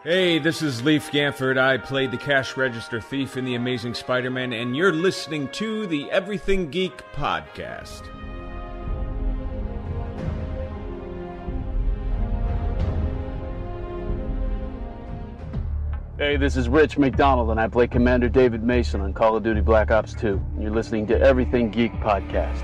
Hey, this is Leif Ganford. I played the cash register thief in The Amazing Spider-Man, and you're listening to the Everything Geek podcast. Hey, this is Rich McDonald, and I play Commander David Mason on Call of Duty Black Ops 2. And you're listening to Everything Geek Podcast.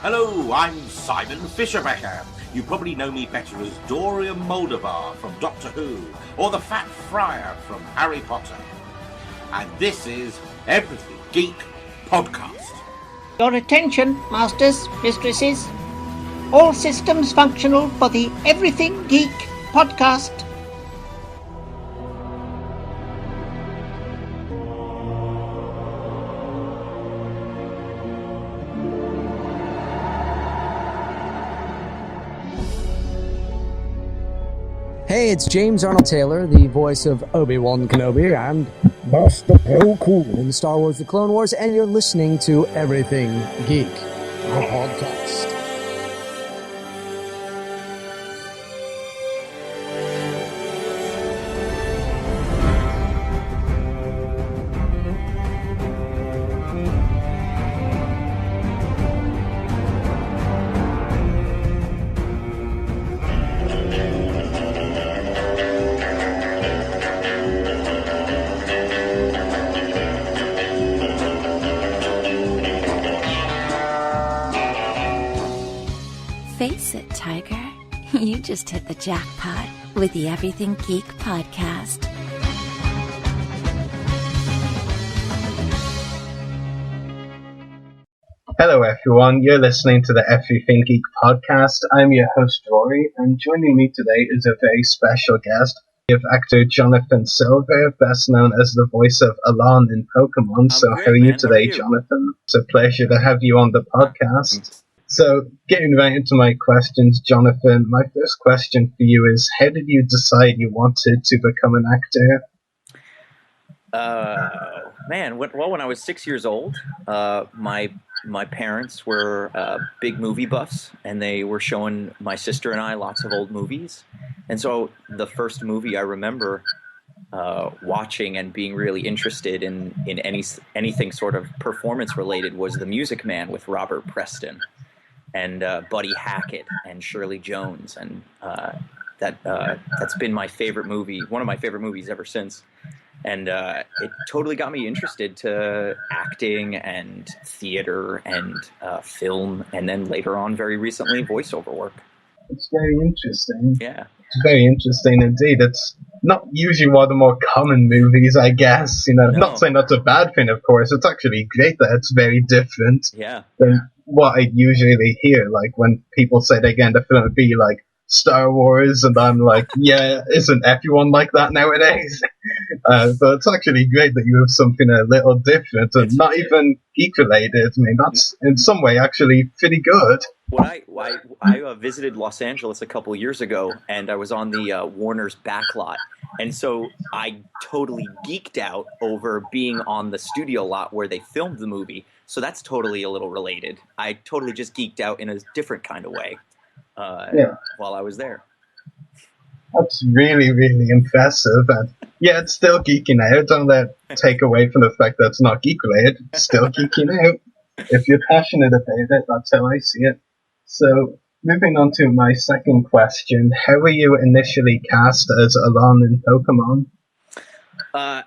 Hello, I'm Simon Fisherbecker. You probably know me better as Dorian Moldovar from Doctor Who, or the Fat Friar from Harry Potter. And this is Everything Geek Podcast. Your attention, masters, mistresses. All systems functional for the Everything Geek Podcast. Hey, it's James Arnold Taylor, the voice of Obi-Wan Kenobi and Master Plo Koon in Star Wars The Clone Wars, and you're listening to Everything Geek, the podcast. Face it, Tiger. You just hit the jackpot with the Everything Geek Podcast. Hello everyone, you're listening to the Everything Geek Podcast. I'm your host Ruari, and joining me today is a very special guest. We have actor Jonathan Silver, best known as the voice of Alain in Pokémon. So great, how are you man. today, How are you? Jonathan? It's a pleasure to have you on the podcast. So, getting right into my questions, Jonathan, my first question for you is, how did you decide you wanted to become an actor? When I was 6 years old, my parents were big movie buffs, and they were showing my sister and I lots of old movies. And so the first movie I remember watching and being really interested in anything sort of performance related was The Music Man with Robert Preston and Buddy Hackett and Shirley Jones, and that's been my favorite movie, one of my favorite movies ever since. And it totally got me interested to acting and theater and film, and then later on, very recently, voiceover work. It's very interesting. Yeah. It's very interesting indeed. It's not usually one of the more common movies, I guess. No. Not saying that's a bad thing, of course. It's actually great that it's very different Yeah. than what I usually hear. Like when people say they're going to film it be like Star Wars, and I'm like, yeah, isn't everyone like that nowadays? So it's actually great that you have something a little different and not even geek related. I mean, that's in some way actually pretty good. I visited Los Angeles a couple of years ago, and I was on the Warner's backlot, and so I totally geeked out over being on the studio lot where they filmed the movie. So that's totally a little related. I totally just geeked out in a different kind of way while I was there. That's really, really impressive. And yeah, it's still geeking out. Don't let take away from the fact that it's not geek related. It's still geeking out. If you're passionate about it, that's how I see it. So, moving on to my second question, how were you initially cast as Alain in Pokémon?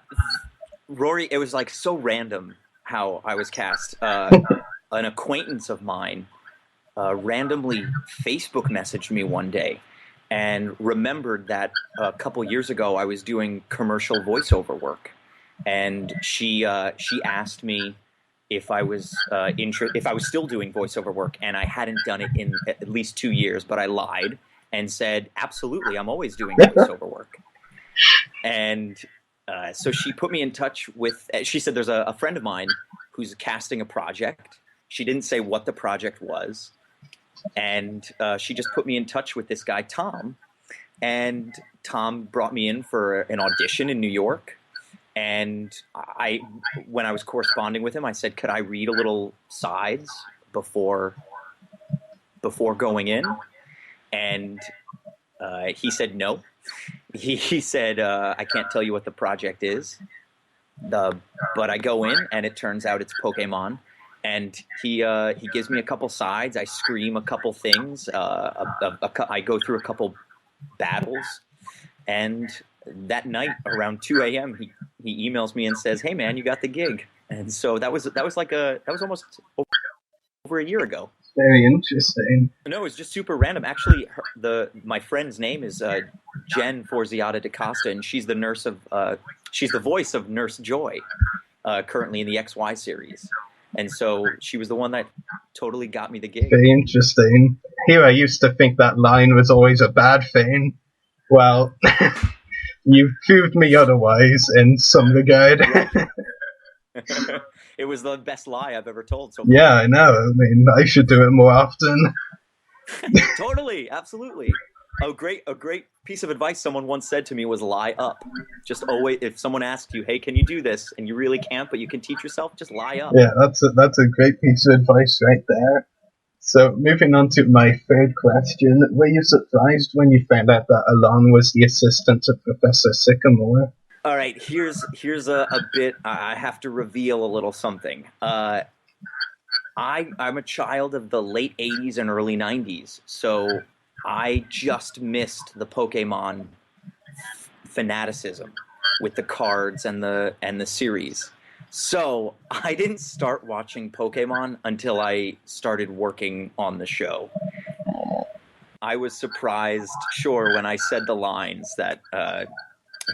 Rory, it was like so random how I was cast. An acquaintance of mine randomly Facebook messaged me one day and remembered that a couple years ago I was doing commercial voiceover work, and she asked me if I was if I was still doing voiceover work, and I hadn't done it in at least 2 years, but I lied and said, absolutely, I'm always doing voiceover work. And so she put me in touch with, she said there's a friend of mine who's casting a project. She didn't say what the project was. And she just put me in touch with this guy, Tom. And Tom brought me in for an audition in New York. And when I was corresponding with him, I said, could I read a little sides before going in? And he said no. He said, I can't tell you what the project is. But I go in, and it turns out it's Pokemon. And he gives me a couple sides. I scream a couple things. I go through a couple battles. And that night, around 2 a.m., he emails me and says, "Hey, man, you got the gig." And so that was almost over a year ago. Very interesting. No, it was just super random. Actually, my friend's name is Jen Forziata DaCosta, and she's the voice of Nurse Joy, currently in the XY series. And so she was the one that totally got me the gig. Very interesting. Here I used to think that line was always a bad thing. Well, you've proved me otherwise in some regard. It was the best lie I've ever told so far. Yeah, I know. I mean, I should do it more often. Totally, absolutely. A great piece of advice someone once said to me was lie up. Just always, if someone asks you, "Hey, can you do this?" and you really can't, but you can teach yourself, just lie up. Yeah, that's a great piece of advice right there. So, moving on to my third question, were you surprised when you found out that Alain was the assistant to Professor Sycamore? All right, here's a bit. I have to reveal a little something. I'm a child of the late 80s and early 90s, so I just missed the Pokemon fanaticism with the cards and the series. So I didn't start watching Pokemon until I started working on the show. I was surprised, sure, when I said the lines that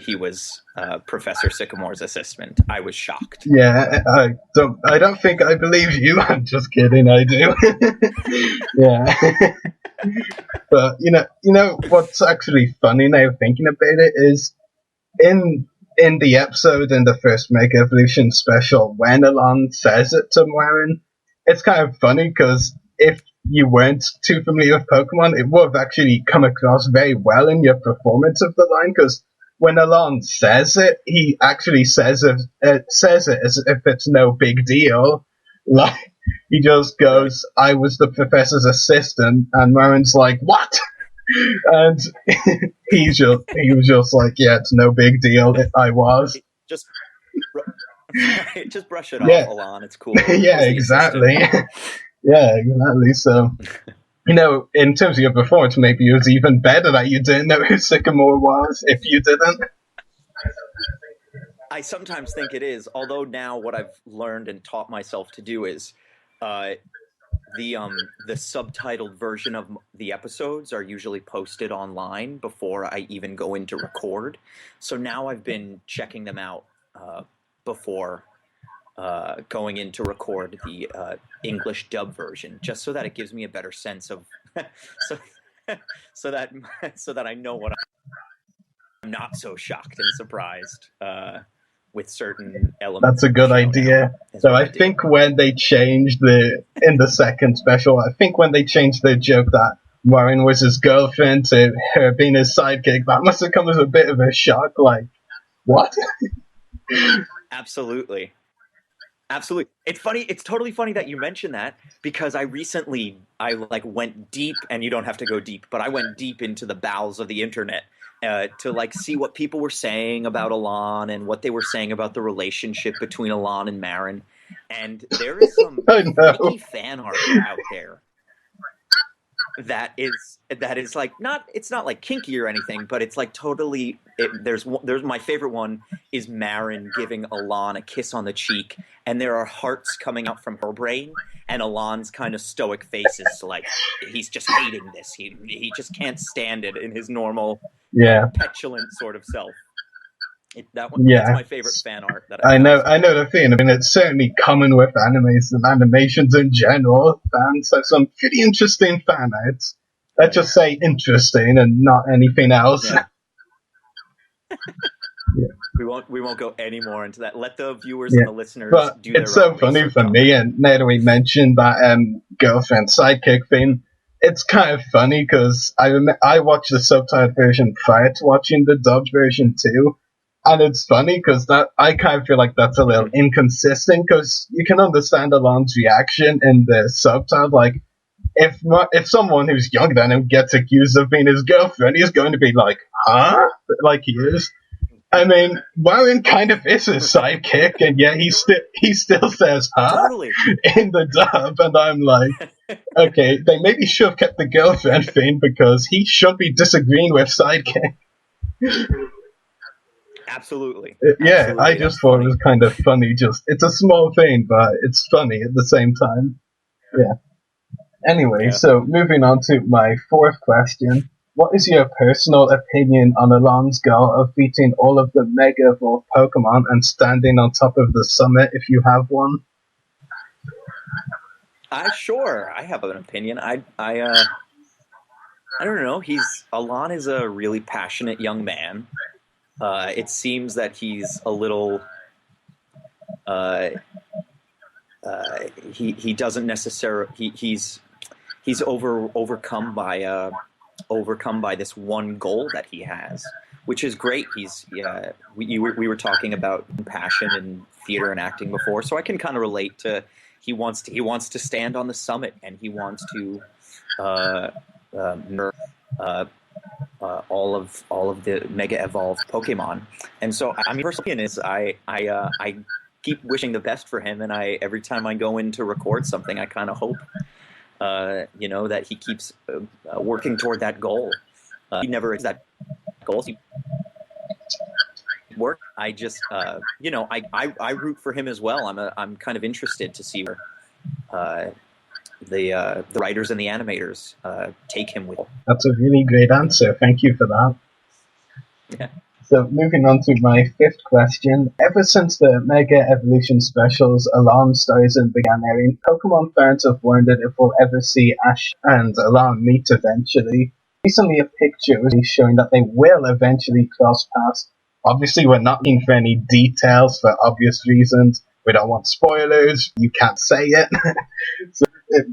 he was Professor Sycamore's assistant. I was shocked. Yeah, I don't think I believe you. I'm just kidding. I do. Yeah. But you know what's actually funny now thinking about it is in the episode in the first Mega Evolution special when Alain says it to Mairin, it's kind of funny because if you weren't too familiar with Pokemon, it would have actually come across very well in your performance of the line, because when Alain says it, he actually says it as if it's no big deal. Like, he just goes, "I was the professor's assistant," and Marin's like, "What?" And he was just like, "Yeah, it's no big deal. I was." Just brush it off, Alain. It's cool. Yeah, exactly. Yeah, exactly. So, in terms of your performance, maybe it was even better that you didn't know who Sycamore was if you didn't. I sometimes think it is, although now what I've learned and taught myself to do is the subtitled version of the episodes are usually posted online before I even go in to record. So now I've been checking them out before going in to record the English dub version, just so that it gives me a better sense of so that I know what I'm not so shocked and surprised with certain elements. That's a good idea. So I think when they changed in the second special, I think when they changed the joke that Mairin was his girlfriend to her being his sidekick, that must have come as a bit of a shock. Like, what? Absolutely. It's funny. It's totally funny that you mention that, because I went deep, and you don't have to go deep, but I went deep into the bowels of the internet to see what people were saying about Alain and what they were saying about the relationship between Alain and Marin. And there is some freaky fan art out there that is like it's not like kinky or anything, but it's like totally. There's my favorite one is Marin giving Alain a kiss on the cheek, and there are hearts coming out from her brain, and Alain's kind of stoic face is like he's just hating this. He just can't stand it in his normal petulant sort of self. That's my favorite fan art. That I know the thing. I mean, it's certainly common with animes and animations in general. Fans have some pretty interesting fan arts. Let's just say interesting and not anything else. Yeah. We won't go any more into that. Let the viewers and the listeners do their own. It's so funny for me, and now that we mentioned that girlfriend sidekick thing, it's kind of funny because I watched the subtitled version prior to watching the dubbed version too. And it's funny because that I kind of feel like that's a little inconsistent because you can understand Alain's reaction in the subtitle. Like, if someone who's younger than him gets accused of being his girlfriend, he's going to be like, huh? Like he is. I mean, Mairin kind of is his sidekick, and yet he still says huh Totally. in the dub, and I'm like, okay, they maybe should have kept the girlfriend thing because he should be disagreeing with sidekick. Absolutely. Yeah, Absolutely. I just thought it was kind of funny. It's a small thing, but it's funny at the same time. Yeah. Anyway, so moving on to my fourth question. What is your personal opinion on Alain's goal of beating all of the Mega Evolved Pokemon and standing on top of the summit if you have one? Sure, I have an opinion. I don't know. Alain is a really passionate young man. It seems that he's a little. He doesn't necessarily. He's overcome by this one goal that he has, which is great. We were talking about passion in theater and acting before, so I can kind of relate to. He wants to stand on the summit, and he wants to all of the Mega Evolved Pokemon. And so, I mean, personal opinion is I keep wishing the best for him, and every time I go in to record something, I kind of hope. That he keeps working toward that goal. He never is that goal. He work. I just, I root for him as well. I'm kind of interested to see where the writers and the animators take him with. That's a really great answer. Thank you for that. Yeah. So moving on to my fifth question. Ever since the Mega Evolution specials, Alarm Stories and began airing, Pokemon fans have wondered if we'll ever see Ash and Alain meet eventually. Recently a picture was showing that they will eventually cross paths. Obviously we're not looking for any details for obvious reasons. We don't want spoilers, you can't say it. So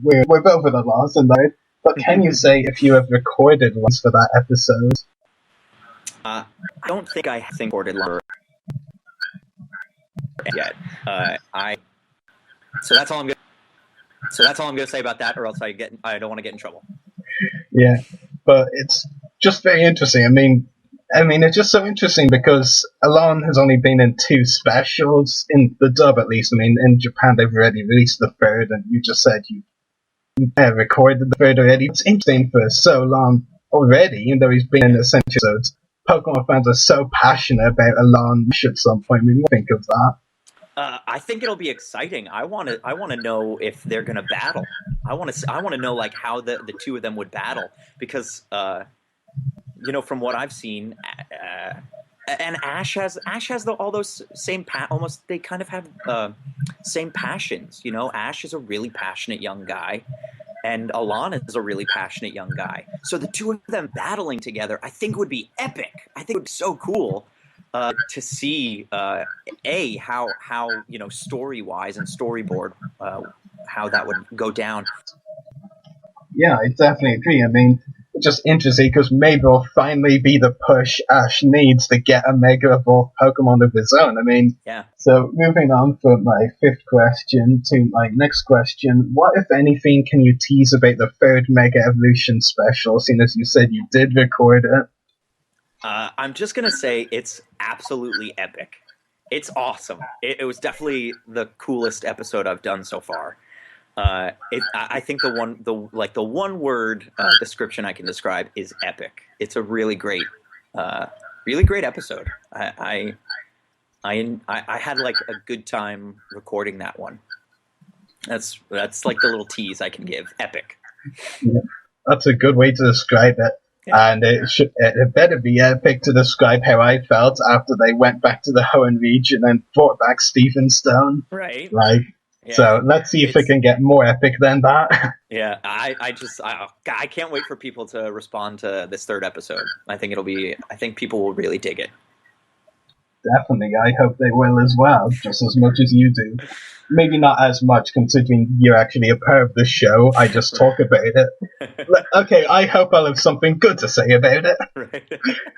we're both at a loss in that. But can you say if you have recorded ones for that episode? I don't think I have recorded longer yet. So that's all I'm gonna say about that, or else I don't want to get in trouble. Yeah, but it's just very interesting. I mean, it's just so interesting because Alain has only been in 2 specials in the dub, at least. I mean, in Japan they've already released the 3rd, and you just said you recorded the 3rd already. It's interesting for so long already, even though he's been in the century episodes. Pokemon fans are so passionate about Alain at some point. I mean, what do you think of that? I think it'll be exciting. I want to know if they're going to battle. I want to know like how the two of them would battle because from what I've seen, and Ash has all those same almost they kind of have same passions. Ash is a really passionate young guy. And Alain is a really passionate young guy. So the two of them battling together, I think would be epic. I think it would be so cool to see, how story-wise and storyboard, how that would go down. Yeah, I definitely agree. I mean, it's just interesting because maybe it'll finally be the push Ash needs to get a Mega Evolved Pokemon of his own. I mean, yeah. So moving on from my 5th question to my next question, what, if anything, can you tease about the 3rd Mega Evolution special, seeing as you said you did record it? I'm just going to say it's absolutely epic. It's awesome. It was definitely the coolest episode I've done so far. I think the one word description I can describe is epic. It's a really great episode. I had like a good time recording that one. That's like the little tease I can give. Epic. Yeah, that's a good way to describe it. Yeah. And it better be epic to describe how I felt after they went back to the Hoenn region and brought back Stephen Stone. Right. Yeah. So let's see if it can get more epic than that. Yeah, I can't wait for people to respond to this 3rd episode. I think people will really dig it. Definitely, I hope they will as well, just as much as you do. Maybe not as much, considering you're actually a part of the show. I just talk about it. Okay, I hope I'll have something good to say about it. Right.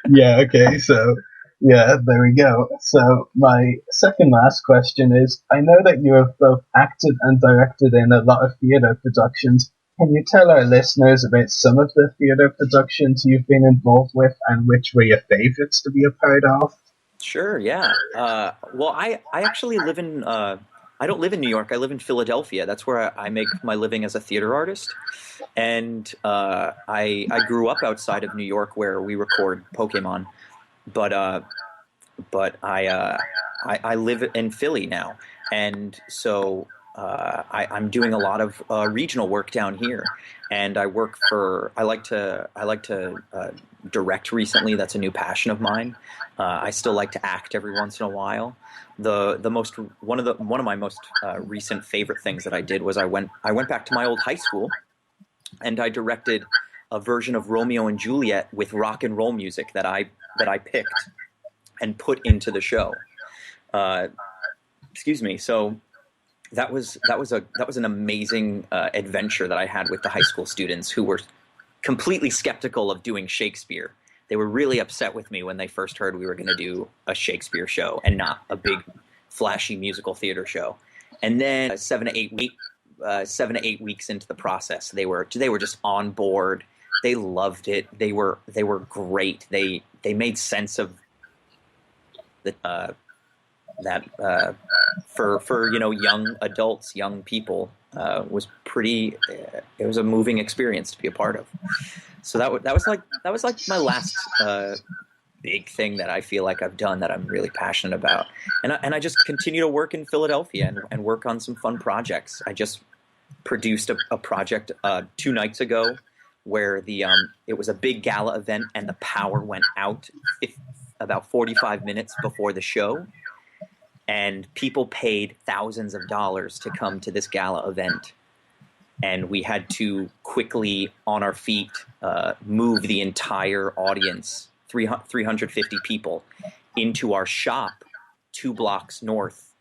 Yeah, okay, so Yeah, there we go. So my second last question is, I know that you have both acted and directed in a lot of theatre productions. Can you tell our listeners about some of the theatre productions you've been involved with and which were your favorites to be a part of? Sure, yeah. Well, I actually live in, I don't live in New York. I live in Philadelphia. That's where I make my living as a theater artist. And I grew up outside of New York where we record Pokémon. But I live in Philly now, and so I'm doing a lot of regional work down here, and I work for. I like to direct recently. That's a new passion of mine. I still like to act every once in a while. One of my most recent favorite things that I did was I went back to my old high school, and I directed a version of Romeo and Juliet with rock and roll music that I picked and put into the show. Excuse me. So that was an amazing adventure that I had with the high school students who were completely skeptical of doing Shakespeare. They were really upset with me when they first heard we were going to do a Shakespeare show and not a big, flashy musical theater show. And then 7 to 8 weeks into the process, they were just on board. They loved it. They were great. They made sense of that for young adults, young people, was pretty. It was a moving experience to be a part of. So that was like my last big thing that I feel like I've done that I'm really passionate about. And I just continue to work in Philadelphia and work on some fun projects. I just produced a project 2 nights ago where it was a big gala event and the power went out about 45 minutes before the show, and people paid thousands of dollars to come to this gala event, and we had to quickly on our feet move the entire audience, 350 people, into our shop 2 blocks north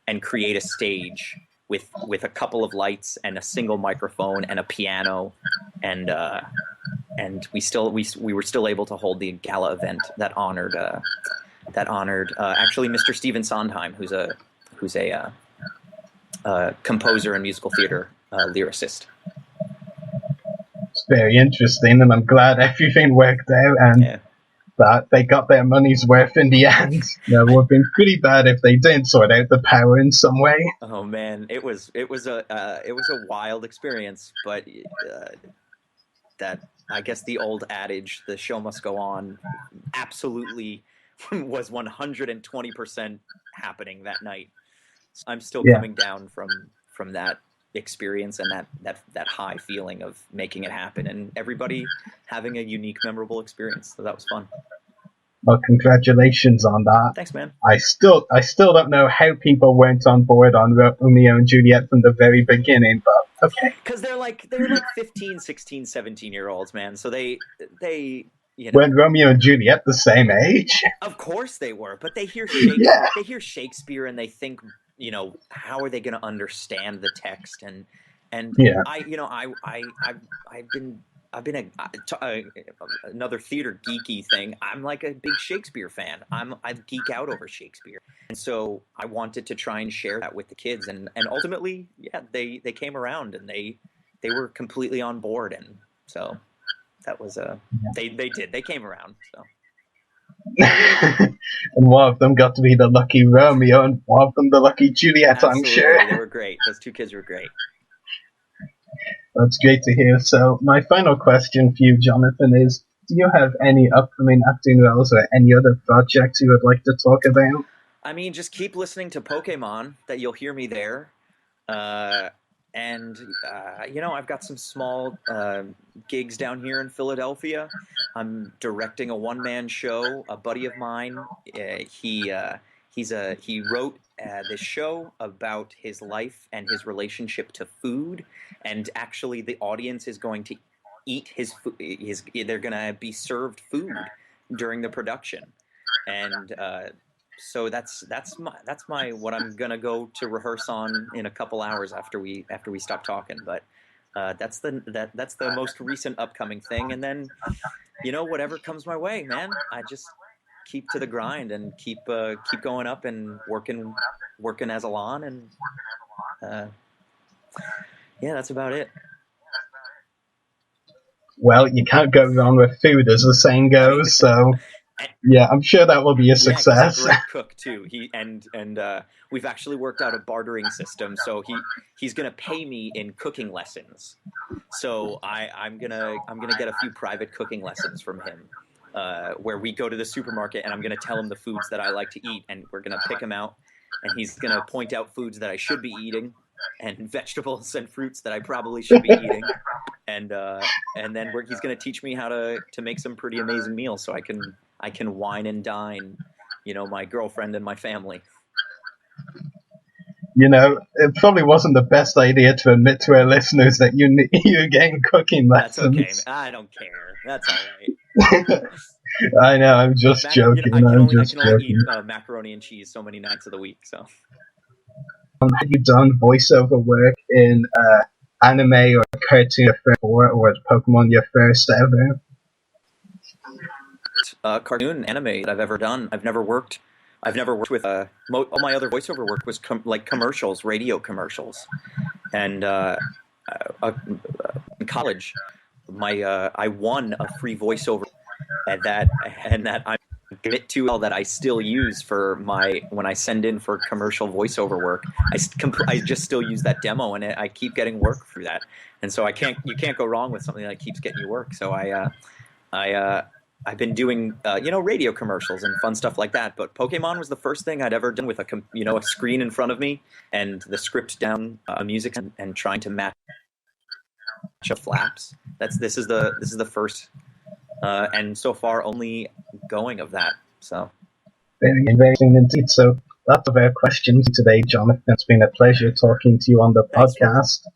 and create a stage with a couple of lights and a single microphone and a piano, and we were still able to hold the gala event that honored actually Mr. Stephen Sondheim, who's a composer and musical theater lyricist. It's very interesting, and I'm glad everything worked out and that they got their money's worth in the end. It would have been pretty bad if they didn't sort out the power in some way. Oh man, it was a wild experience, but that, I guess the old adage, the show must go on, absolutely was 120% happening that night. I'm still coming down from that experience and that high feeling of making it happen, and everybody having a unique, memorable experience. So that was fun. Well, congratulations on that. Thanks, man. I still don't know how people weren't on board on Romeo and Juliet from the very beginning, but okay. Because they're like 15, 16, 17-year-olds, man. So they Weren't Romeo and Juliet the same age? Of course they were, but they hear they hear Shakespeare and they think, how are they going to understand the text? And I've been another theater geeky thing. I'm like a big Shakespeare fan. I geek out over Shakespeare, and so I wanted to try and share that with the kids. And ultimately, they came around and they were completely on board. And so that was they came around. So. And one of them got to be the lucky Romeo, and one of them the lucky Juliet. Absolutely. I'm sure They were great. Those 2 kids were great. That's great to hear. So my final question for you, Jonathan, is: do you have any upcoming acting roles or any other projects you would like to talk about? I mean, just keep listening to Pokémon. That you'll hear me there. And I've got some small gigs down here in Philadelphia. I'm directing a one-man show. A buddy of mine, he wrote this show about his life and his relationship to food. And actually, the audience is going to eat his food. They're going to be served food during the production, and so that's my what I'm gonna go to rehearse on in a couple hours after we stop talking. But that's the most recent upcoming thing, and then whatever comes my way, man. keep to the grind and keep going up and working as Alain, and yeah, that's about it. Well, you can't go wrong with food, as the saying goes. So, yeah, I'm sure that will be a success. He's a great cook too. We've actually worked out a bartering system. So he's gonna pay me in cooking lessons. So I'm gonna get a few private cooking lessons from him, where we go to the supermarket and I'm gonna tell him the foods that I like to eat, and we're gonna pick them out, and he's gonna point out foods that I should be eating, and vegetables and fruits that I probably should be eating, and then he's going to teach me how to make some pretty amazing meals, so I can wine and dine, my girlfriend and my family. It probably wasn't the best idea to admit to our listeners that you're getting cooking lessons. That's okay. I don't care. That's all right. I know. I'm just joking. I can only eat macaroni and cheese so many nights of the week. So. Have you done voiceover work in anime or cartoon before, or was Pokemon your first ever? Cartoon anime that I've ever done. I've never worked with all my other voiceover work was commercials, radio commercials, and in college, I won a free voiceover, and that I commit to all that I still use for when I send in for commercial voiceover work. I just still use that demo, and I keep getting work through that, and so you can't go wrong with something that keeps getting you work. So I've been doing radio commercials and fun stuff like that. But Pokemon was the first thing I'd ever done with a screen in front of me and the script down, music, and trying to match up flaps. This is the first. And so far only going of that. So very amazing indeed. So lots of our questions today, Jonathan. It's been a pleasure talking to you on the podcast.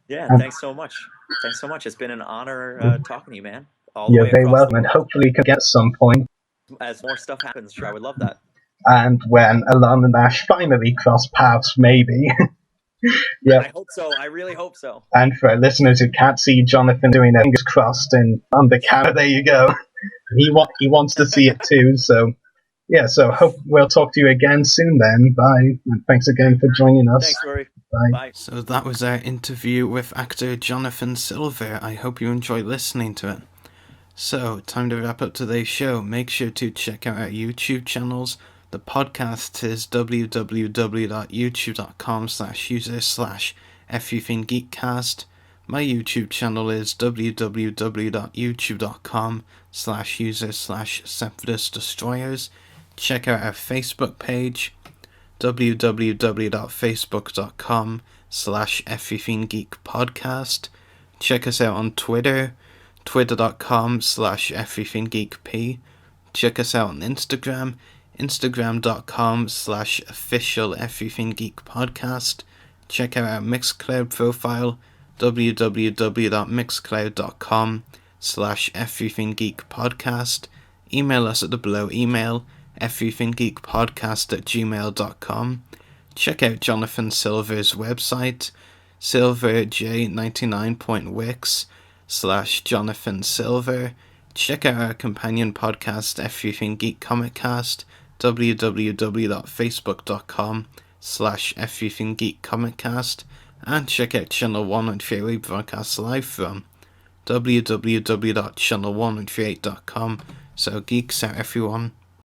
Yeah, thanks so much. It's been an honor talking to you, man. You're very welcome, and hopefully we can get some point. As more stuff happens, sure, I would love that. And when Alain and Ash finally cross paths, maybe. Yeah, I hope so. I really hope so. And for our listeners who can't see Jonathan doing a fingers crossed on the camera, there you go. He wants to see it too. So yeah, so hope we'll talk to you again soon. Then bye, and thanks again for joining us. Thanks, Ruari. Bye. So that was our interview with actor Jonathan Silver. I hope you enjoyed listening to it. So time to wrap up today's show. Make sure to check out our YouTube channels. The podcast is www.youtube.com/user/everythinggeekcast. My YouTube channel is www.youtube.com/user/Sephdus Check out our Facebook page, www.facebook.com/everythinggeekpodcast. Check us out on Twitter, twitter.com/everythinggeekp. Check us out on Instagram, instagram.com/official everythinggeekpodcast. Check out our Mixcloud profile, www.mixcloud.com/everythinggeekpodcast. Email us at the below email, everythinggeekpodcast@gmail.com. Check out Jonathan Silver's website, silverj99.wix/Jonathan Silver. Check out our companion podcast, Everything Geek Comic Cast, www.facebook.com/everythinggeekcomiccast, and check out Channel 138 we broadcast live from, www.channel138.com. So geeks out, everyone.